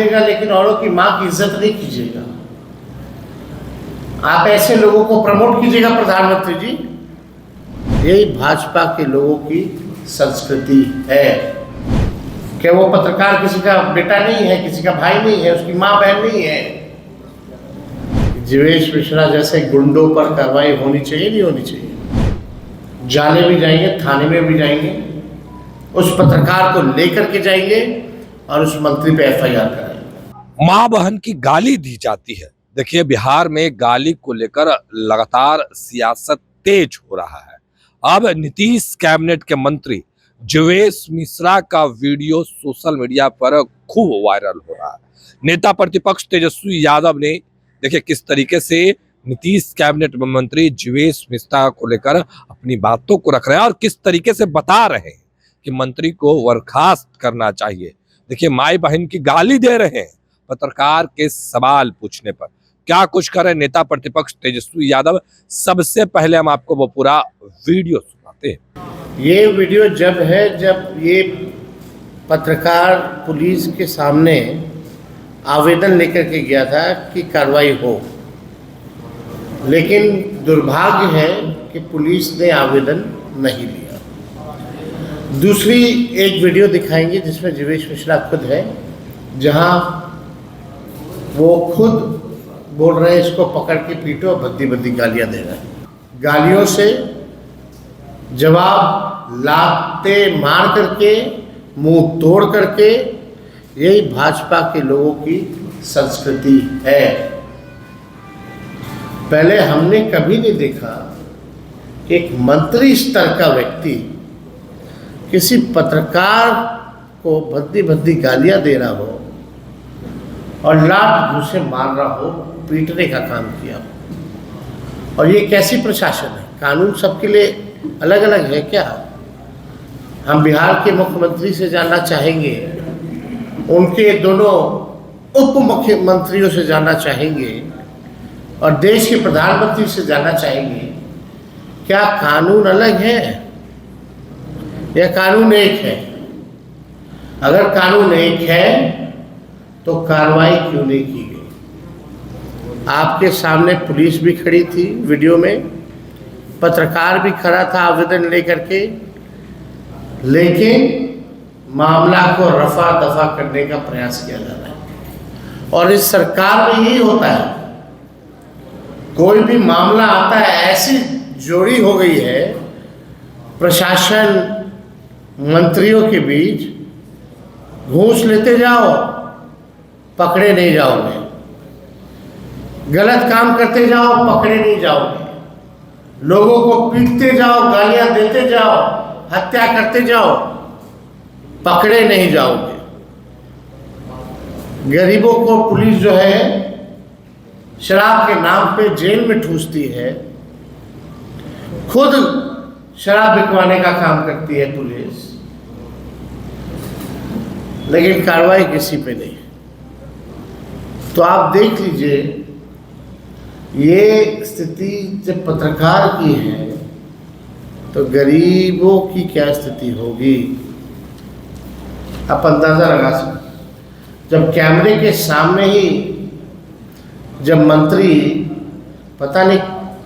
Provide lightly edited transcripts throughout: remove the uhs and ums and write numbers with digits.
कीजिएगा लेकिन औरों की माँ की इज्जत नहीं कीजिएगा। आप ऐसे लोगों को प्रमोट कीजिएगा प्रधानमंत्री जी। यही भाजपा के लोगों की संस्कृति है। क्या वो पत्रकार किसी का बेटा नहीं है, किसी का भाई नहीं है, उसकी माँ बहन नहीं है? जीवेश मिश्रा जैसे गुंडों पर कार्रवाई होनी चाहिए, नहीं होनी चाहिए? जाने भी जाएंगे, थाने में भी जाएंगे, उस पत्रकार को लेकर के जाएंगे और उस मंत्री पे एफआईआर कराएंगे। मां बहन की गाली दी जाती है। देखिए, बिहार में गाली को लेकर लगातार सियासत तेज हो रहा है। अब नीतीश कैबिनेट के मंत्री जीवेश मिश्रा का वीडियो सोशल मीडिया पर खूब वायरल हो रहा है। नेता प्रतिपक्ष तेजस्वी यादव ने देखिए किस तरीके से नीतीश कैबिनेट मंत्री जीवेश मिश्रा को लेकर अपनी बातों को रख रहे हैं और किस तरीके से बता रहे हैं कि मंत्री को बर्खास्त करना चाहिए। देखिए, माई बहन की गाली दे रहे हैं पत्रकार के सवाल पूछने पर। क्या कुछ करे नेता प्रतिपक्ष तेजस्वी यादव, सबसे पहले हम आपको वो पूरा वीडियो सुनाते हैं। ये वीडियो जब ये पत्रकार पुलिस के सामने आवेदन लेकर के गया था कि कार्रवाई हो, लेकिन दुर्भाग्य है कि पुलिस ने आवेदन नहीं लिया। दूसरी एक वीडियो दिखाएंगे जिसमें जीवेश मिश्रा खुद है, जहां वो खुद बोल रहे हैं इसको पकड़ के पीटो और भद्दी भद्दी गालियां दे रहे हैं। गालियों से जवाब लाते मार करके, मुंह तोड़ करके, यही भाजपा के लोगों की संस्कृति है। पहले हमने कभी नहीं देखा कि एक मंत्री स्तर का व्यक्ति किसी पत्रकार को भद्दी भद्दी गालियां दे रहा हो और लात घूंसे मार रहा हो, पीटने का काम किया हो। और ये कैसी प्रशासन है? कानून सबके लिए अलग अलग है क्या? हम बिहार के मुख्यमंत्री से जानना चाहेंगे, उनके दोनों उप मुख्यमंत्रियों से जानना चाहेंगे और देश के प्रधानमंत्री से जानना चाहेंगे, क्या कानून अलग है या कानून एक है? अगर कानून एक है तो कार्रवाई क्यों नहीं की गई? आपके सामने पुलिस भी खड़ी थी वीडियो में, पत्रकार भी खड़ा था आवेदन लेकर के, लेकिन मामला को रफा दफा करने का प्रयास किया जा रहा है। और इस सरकार में यही होता है, कोई भी मामला आता है, ऐसी जोड़ी हो गई है प्रशासन मंत्रियों के बीच, घूस लेते जाओ पकड़े नहीं जाओगे, गलत काम करते जाओ पकड़े नहीं जाओगे, लोगों को पीटते जाओ, गालियां देते जाओ, हत्या करते जाओ, पकड़े नहीं जाओगे। गरीबों को पुलिस जो है शराब के नाम पे जेल में ठूसती है, खुद शराब बिकवाने का काम करती है पुलिस, लेकिन कार्रवाई किसी पे नहीं। तो आप देख लीजिए, ये स्थिति जब पत्रकार की है तो गरीबों की क्या स्थिति होगी आप अंदाजा लगा सकते। जब कैमरे के सामने ही जब मंत्री, पता नहीं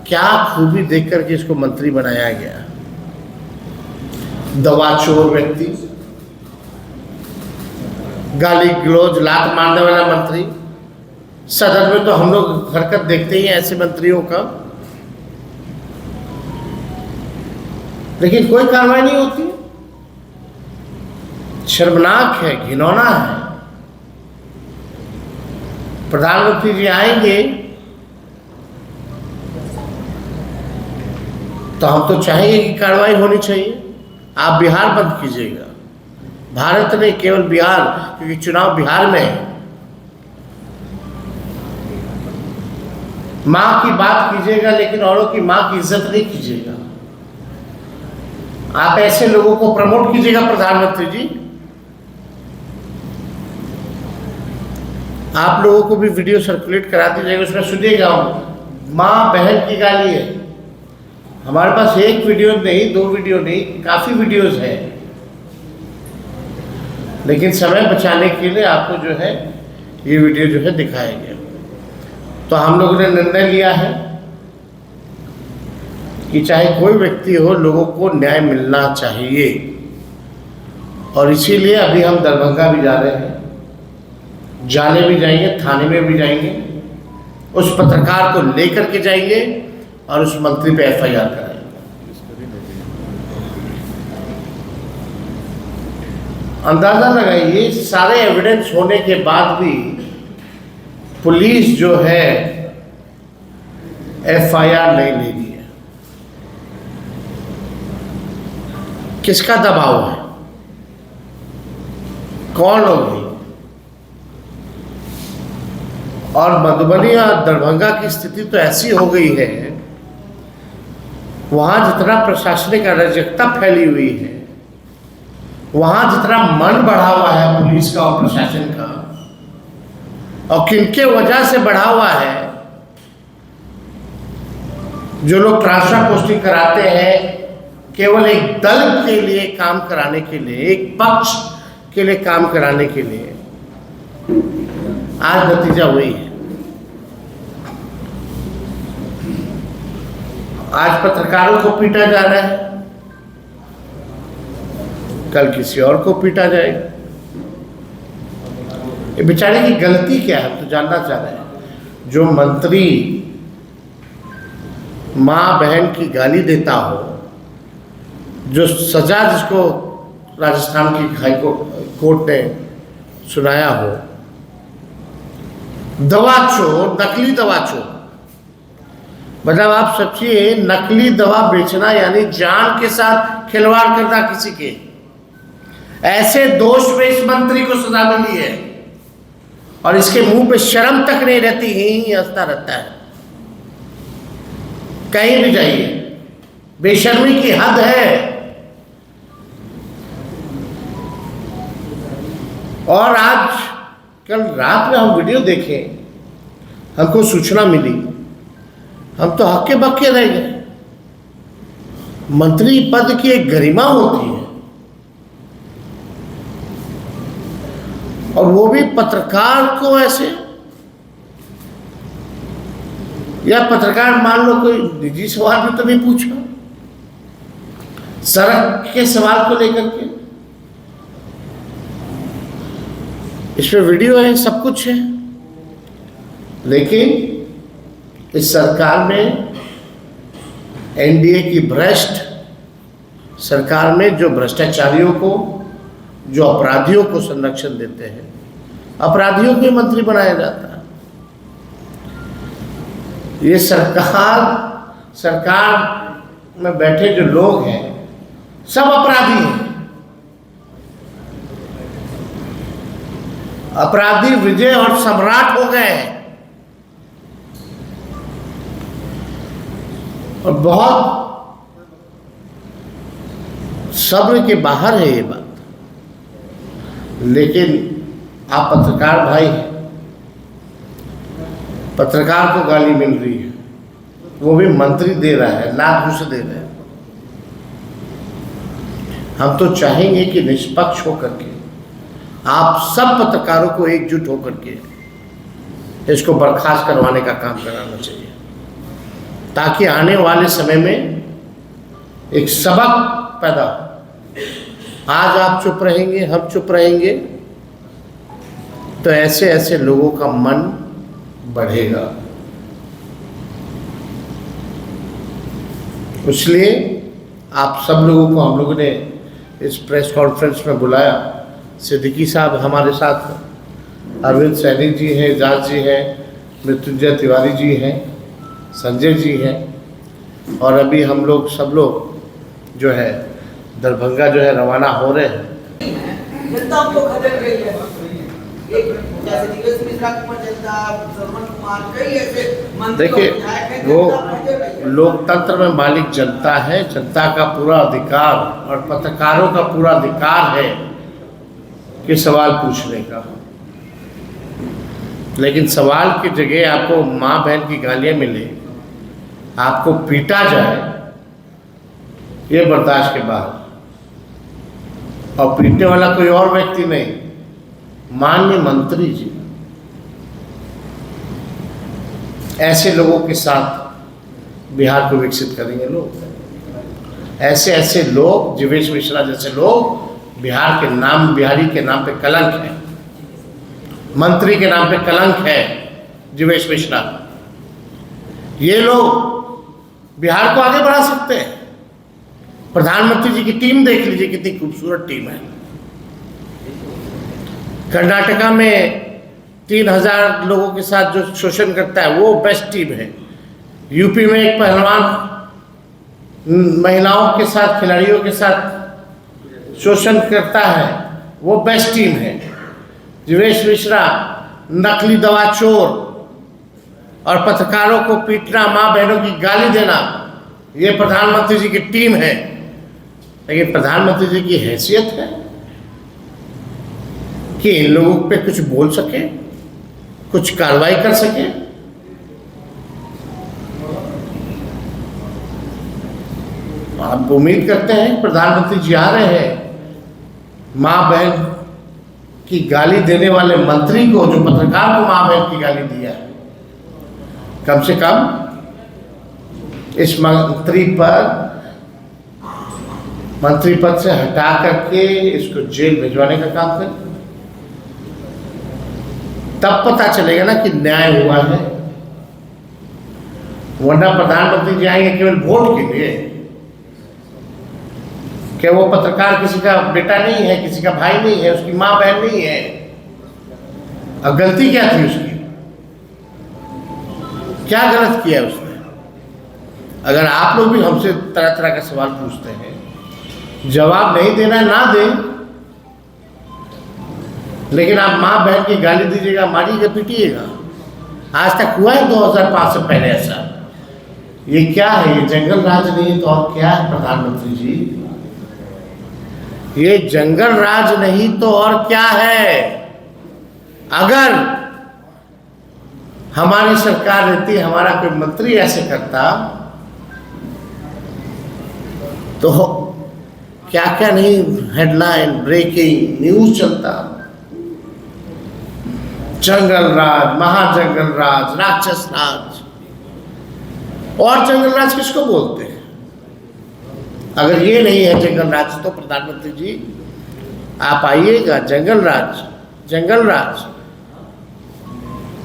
क्या खूबी देख करके इसको मंत्री बनाया गया, दवाचोर व्यक्ति, गाली गलौज लात मारने वाला मंत्री। सदन में तो हम लोग हरकत देखते ही हैं ऐसे मंत्रियों का, लेकिन कोई कार्रवाई नहीं होती। शर्मनाक है, घिनौना है। प्रधानमंत्री जी आएंगे तो हम तो चाहेंगे कि कार्रवाई होनी चाहिए। आप बिहार बंद कीजिएगा, भारत नहीं केवल बिहार, क्योंकि चुनाव बिहार में है। माँ की बात कीजिएगा लेकिन औरों की माँ की इज्जत नहीं कीजिएगा। आप ऐसे लोगों को प्रमोट कीजिएगा प्रधानमंत्री जी। आप लोगों को भी वीडियो सर्कुलेट करा दीजिएगा, उसमें सुनिएगा। माँ बहन की गाली है। हमारे पास एक वीडियो नहीं, दो वीडियो नहीं, काफ़ी वीडियोस हैं, लेकिन समय बचाने के लिए आपको जो है ये वीडियो जो है दिखाया गया। तो हम लोगों ने निर्णय लिया है कि चाहे कोई व्यक्ति हो, लोगों को न्याय मिलना चाहिए, और इसीलिए अभी हम दरभंगा भी जा रहे हैं, जाने भी जाएंगे, थाने में भी जाएंगे, उस पत्रकार को लेकर के जाएंगे और उस मंत्री पे एफआईआर कराएंगे। अंदाजा लगाइए, सारे एविडेंस होने के बाद भी पुलिस जो है एफआईआर नहीं ले रही है। किसका दबाव है? कौन लोग हैं? और मधुबनी और दरभंगा की स्थिति तो ऐसी हो गई है, वहां जितना प्रशासनिक अराजकता फैली हुई है, वहां जितना मन बढ़ा हुआ है पुलिस का और प्रशासन का, और किनके वजह से बढ़ा हुआ है, जो लोग ट्रांसफर पोस्टिंग कराते हैं केवल एक दल के लिए काम कराने के लिए, एक पक्ष के लिए काम कराने के लिए, आज नतीजा वही है। आज पत्रकारों को पीटा जा रहा है, कल किसी और को पीटा जाएगा। ये बेचारे की गलती क्या है तो जानना चाह रहे हैं। जो मंत्री माँ बहन की गाली देता हो, जो सजा जिसको राजस्थान की हाई कोर्ट ने सुनाया हो, दवा चोर, नकली दवा चोर, मतलब आप सोचिए, नकली दवा बेचना यानी जान के साथ खिलवाड़ करना किसी के, ऐसे दोष में इस मंत्री को सजा मिली है और इसके मुंह पे शर्म तक नहीं रहती, ही हंसता रहता है। कहीं भी जाइए, बेशर्मी की हद है। और आज कल रात में हम वीडियो देखे, हमको सूचना मिली, हम तो हक्के बक्के रह गए। मंत्री पद की एक गरिमा होती है, और वो भी पत्रकार को ऐसे, या पत्रकार मान लो कोई निजी सवाल भी तो नहीं पूछा, सड़क के सवाल को लेकर के। इसमें वीडियो है, सब कुछ है, लेकिन इस सरकार में, एनडीए की भ्रष्ट सरकार में, जो भ्रष्टाचारियों को, जो अपराधियों को संरक्षण देते हैं, अपराधियों को मंत्री बनाया जाता है। ये सरकार में बैठे जो लोग हैं सब अपराधी हैं। अपराधी विजय और सम्राट हो गए हैं, और बहुत सब्र के बाहर है ये बात। लेकिन आप पत्रकार भाई हैं, पत्रकार को गाली मिल रही है, वो भी मंत्री दे रहा है, लाख घूस दे रहे हैं। हम तो चाहेंगे कि निष्पक्ष होकर के आप सब पत्रकारों को एकजुट होकर के इसको बर्खास्त करवाने का काम कराना चाहिए, ताकि आने वाले समय में एक सबक पैदा हो। आज आप चुप रहेंगे, हम चुप रहेंगे, तो ऐसे ऐसे लोगों का मन बढ़ेगा। इसलिए आप सब लोगों को हम लोगों ने इस प्रेस कॉन्फ्रेंस में बुलाया। सिद्दीकी साहब हमारे साथ, अरविंद सैनी जी हैं, एजाज जी हैं, मृत्युंजय तिवारी जी हैं, संजय जी हैं, और अभी हम लोग सब लोग जो है दरभंगा जो है रवाना हो रहे हैं। देखिए, वो लोकतंत्र में मालिक जनता है, जनता का पूरा अधिकार और पत्रकारों का पूरा अधिकार है कि सवाल पूछने का। लेकिन सवाल की जगह आपको माँ बहन की गालियाँ मिले, आपको पीटा जाए, ये बर्दाश्त के बाहर। और पीटने वाला कोई और व्यक्ति नहीं, माननीय मंत्री जी, ऐसे लोगों के साथ बिहार को विकसित करेंगे लोग। ऐसे ऐसे लोग, जीवेश मिश्रा जैसे लोग बिहार के नाम, बिहारी के नाम पे कलंक है, मंत्री के नाम पे कलंक है जीवेश मिश्रा। ये लोग बिहार को आगे बढ़ा सकते हैं। प्रधानमंत्री जी की टीम देख लीजिए, कितनी खूबसूरत टीम है। कर्नाटका में 3000 लोगों के साथ जो शोषण करता है वो बेस्ट टीम है। यूपी में एक पहलवान महिलाओं के साथ, खिलाड़ियों के साथ शोषण करता है, वो बेस्ट टीम है। जीवेश मिश्रा नकली दवा चोर और पत्रकारों को पीटना, माँ बहनों की गाली देना, ये प्रधानमंत्री जी की टीम है। लेकिन प्रधानमंत्री जी की हैसियत है कि इन लोगों पे कुछ बोल सके, कुछ कार्रवाई कर सके। आप उम्मीद करते हैं प्रधानमंत्री जी आ रहे हैं, माँ बहन की गाली देने वाले मंत्री को, जो पत्रकार को माँ बहन की गाली दिया, कम से कम इस मंत्री पद से हटा करके इसको जेल भिजवाने का काम करें। तब पता चलेगा ना कि न्याय हुआ है। वरना प्रधानमंत्री जी आएंगे केवल वोट के लिए। क्या वो पत्रकार किसी का बेटा नहीं है, किसी का भाई नहीं है, उसकी माँ बहन नहीं है? अब गलती क्या थी उसकी? क्या गलत किया उसने? अगर आप लोग भी हमसे तरह तरह का सवाल पूछते हैं, जवाब नहीं देना ना दें, लेकिन आप माँ बहन की गाली दीजिएगा, मारिएगा, पीटिएगा। आज तक हुआ है 2005 से पहले ऐसा? ये क्या है? ये जंगल राज नहीं तो और क्या है प्रधानमंत्री जी? ये जंगल राज नहीं तो और क्या है? अगर हमारी सरकार रहती, हमारा कोई मंत्री ऐसे करता तो क्या क्या नहीं हेडलाइन, ब्रेकिंग न्यूज चलता। जंगल राज, महाजंगल राज, राक्षस राज। और जंगल राज किसको बोलते हैं? अगर ये नहीं है जंगल राज, तो प्रधानमंत्री जी आप आइएगा, जंगल राज, जंगल राज।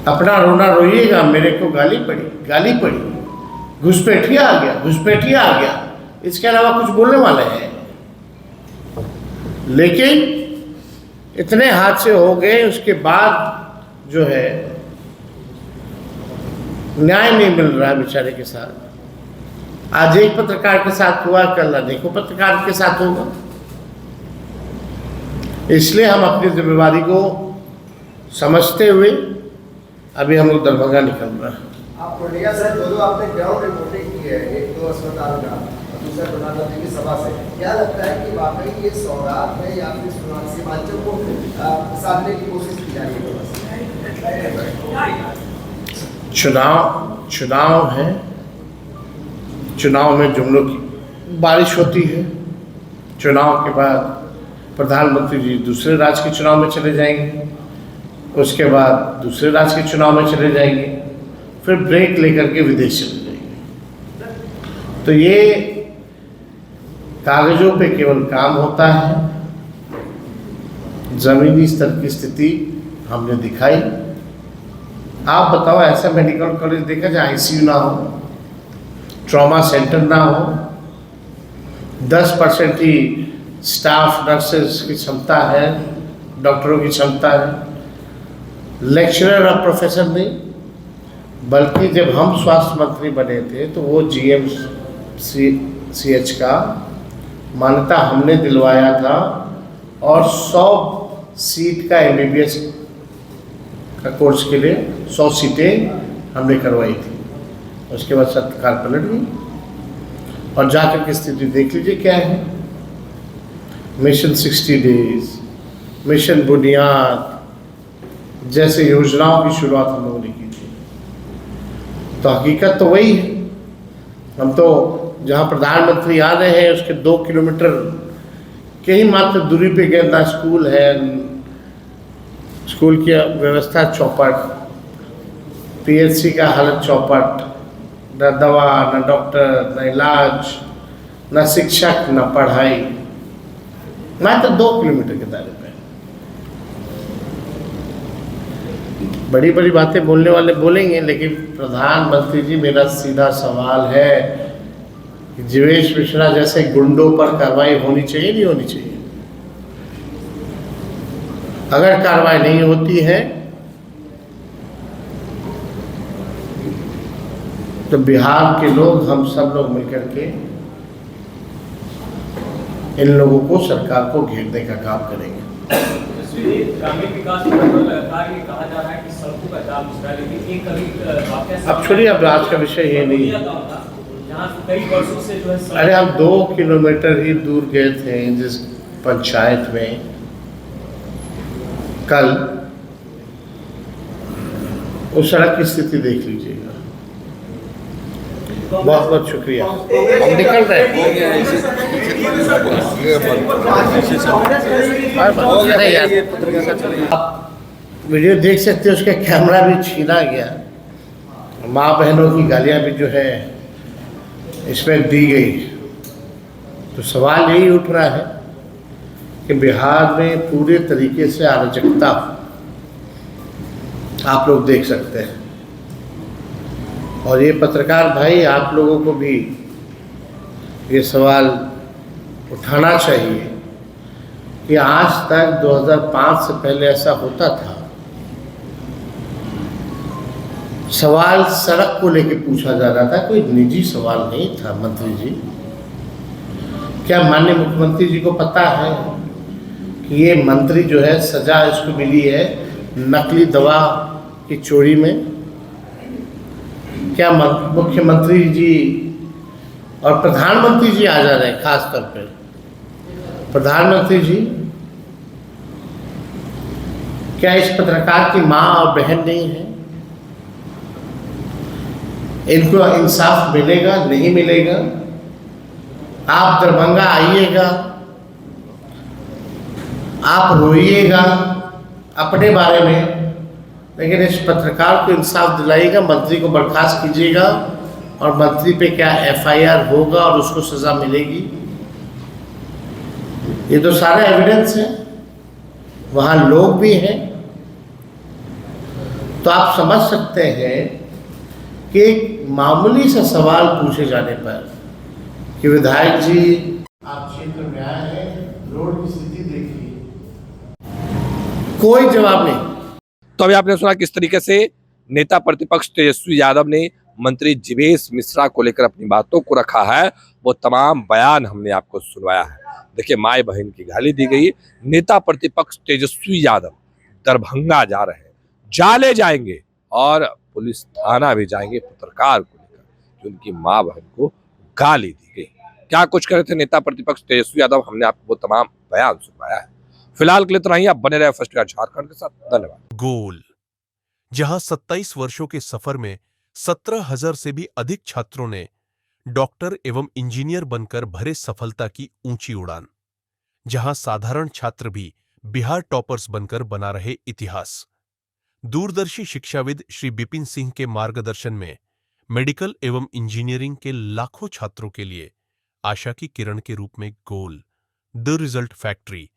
अपना रोना रोइएगा, मेरे को गाली पड़ी, घुसपैठिया आ गया, घुसपैठिया आ गया, इसके अलावा कुछ बोलने वाले हैं? लेकिन इतने हादसे हो गए, उसके बाद जो है न्याय नहीं मिल रहा बेचारे के साथ। आज एक पत्रकार के साथ हुआ, कल अनेकों पत्रकार के साथ होगा। इसलिए हम अपनी जिम्मेवारी को समझते हुए अभी हम लोग दरभंगा निकल रहे हैं। आप पूर्णिया से दो आपने ग्राउंड रिपोर्टिंग की है, एक तो अस्पताल का, दूसरा प्रधानमंत्री की सभा से। क्या लगता है कि वाकई ये सौगात है या फिर सीमांचल को साधने की कोशिश की जा रही है? चुनाव है, चुनाव में जुमलों की बारिश होती है। चुनाव के बाद प्रधानमंत्री जी दूसरे राज्य के चुनाव में चले जाएंगे, उसके बाद दूसरे राज्य के चुनाव में चले जाएंगे, फिर ब्रेक लेकर के विदेश चले जाएंगे। तो ये कागजों पे केवल काम होता है। ज़मीनी स्तर की स्थिति हमने दिखाई। आप बताओ, ऐसा मेडिकल कॉलेज देखा जहाँ आईसीयू ना हो, ट्रॉमा सेंटर ना हो, 10% ही स्टाफ नर्सेस की क्षमता है, डॉक्टरों की क्षमता है, लेक्चरर और प्रोफेसर नहीं। बल्कि जब हम स्वास्थ्य मंत्री बने थे तो वो GMCH का मान्यता हमने दिलवाया था और 100 सीट का MBBS का कोर्स के लिए 100 सीटें हमने करवाई थी। उसके बाद सरकार पलट गई और जाकर की स्थिति देख लीजिए क्या है। मिशन 60 डेज, मिशन बुनियाद जैसे योजनाओं की शुरुआत हम लोगों ने की थी। तो हकीकत तो वही है। हम तो जहाँ प्रधानमंत्री आ रहे हैं उसके 2 किलोमीटर के ही मात्र दूरी पे गंदा स्कूल है, स्कूल की व्यवस्था चौपट, पीएचसी का हालत चौपट, न दवा, न डॉक्टर, न इलाज, न शिक्षक, न पढ़ाई, मात्र 2 किलोमीटर के दायरे में। बड़ी बड़ी बातें बोलने वाले बोलेंगे, लेकिन प्रधानमंत्री जी, मेरा सीधा सवाल है कि जीवेश मिश्रा जैसे गुंडों पर कार्रवाई होनी चाहिए, नहीं होनी चाहिए? अगर कार्रवाई नहीं होती है तो बिहार के लोग, हम सब लोग मिलकर के इन लोगों को, सरकार को घेरने का काम करेंगे। ग्रामीण विकास लगातार ये कहा जा रहा है कि सड़कों का जाल बिछ रहा है, लेकिन एक कभी अब छोड़िए, अब आज का विषय ये नहीं है। जहाँ कई वर्षों से जो है अरे हम 2 किलोमीटर ही दूर गए थे जिस पंचायत में कल, उस सड़क की स्थिति देख लीजिएगा। बहुत बहुत शुक्रिया, हम निकल रहे हैं। अरे यार, आप वीडियो देख सकते हो, उसका कैमरा भी छीना गया, माँ बहनों की गालियाँ भी जो है इसमें दी गई। तो सवाल यही उठ रहा है कि बिहार में पूरे तरीके से अराजकता आप लोग देख सकते हैं। और ये पत्रकार भाई, आप लोगों को भी ये सवाल उठाना चाहिए कि आज तक 2005 से पहले ऐसा होता था, सवाल सड़क को लेके पूछा जा रहा था, कोई निजी सवाल नहीं था। मंत्री जी, क्या माननीय मुख्यमंत्री जी को पता है कि ये मंत्री जो है, सजा इसको मिली है नकली दवा की चोरी में? क्या मुख्यमंत्री जी और प्रधानमंत्री जी आ जा रहे हैं, खास तौर पर प्रधानमंत्री जी, क्या इस पत्रकार की माँ और बहन नहीं है? इनको इंसाफ मिलेगा, नहीं मिलेगा? आप दरभंगा आइएगा, आप रोइएगा अपने बारे में, लेकिन इस पत्रकार को इंसाफ दिलाइएगा, मंत्री को बर्खास्त कीजिएगा, और मंत्री पे क्या एफआईआर होगा और उसको सजा मिलेगी। ये तो सारा एविडेंस है, वहाँ लोग भी हैं। तो आप समझ सकते हैं कि एक मामूली सा सवाल पूछे जाने पर कि विधायक जी, आप क्षेत्र में आए हैं, रोड की स्थिति देखिए, कोई जवाब नहीं। तो अभी आपने सुना किस तरीके से नेता प्रतिपक्ष तेजस्वी यादव ने मंत्री जीवेश मिश्रा को लेकर अपनी बातों को रखा है। वो तमाम बयान हमने आपको सुनवाया है। देखिए, माए बहन की गाली दी गई। नेता प्रतिपक्ष तेजस्वी यादव दरभंगा जा रहे हैं, जाले जाएंगे और पुलिस थाना भी जाएंगे पत्रकार को लेकर कि उनकी माँ बहन को गाली दी गई। क्या कुछ करे थे नेता प्रतिपक्ष तेजस्वी यादव, हमने आपको वो तमाम बयान सुनवाया है। फिलहाल के लिए इतना ही। आप बने रहे फर्स्ट झारखंड के साथ। धन्यवाद। गोल, जहां 27 वर्षों के सफर में 17,000 से भी अधिक छात्रों ने डॉक्टर एवं इंजीनियर बनकर भरे सफलता की ऊंची उड़ान, जहां साधारण छात्र भी बिहार टॉपर्स बनकर बना रहे इतिहास। दूरदर्शी शिक्षाविद श्री बिपिन सिंह के मार्गदर्शन में मेडिकल एवं इंजीनियरिंग के लाखों छात्रों के लिए आशा की किरण के रूप में गोल, द रिजल्ट फैक्ट्री।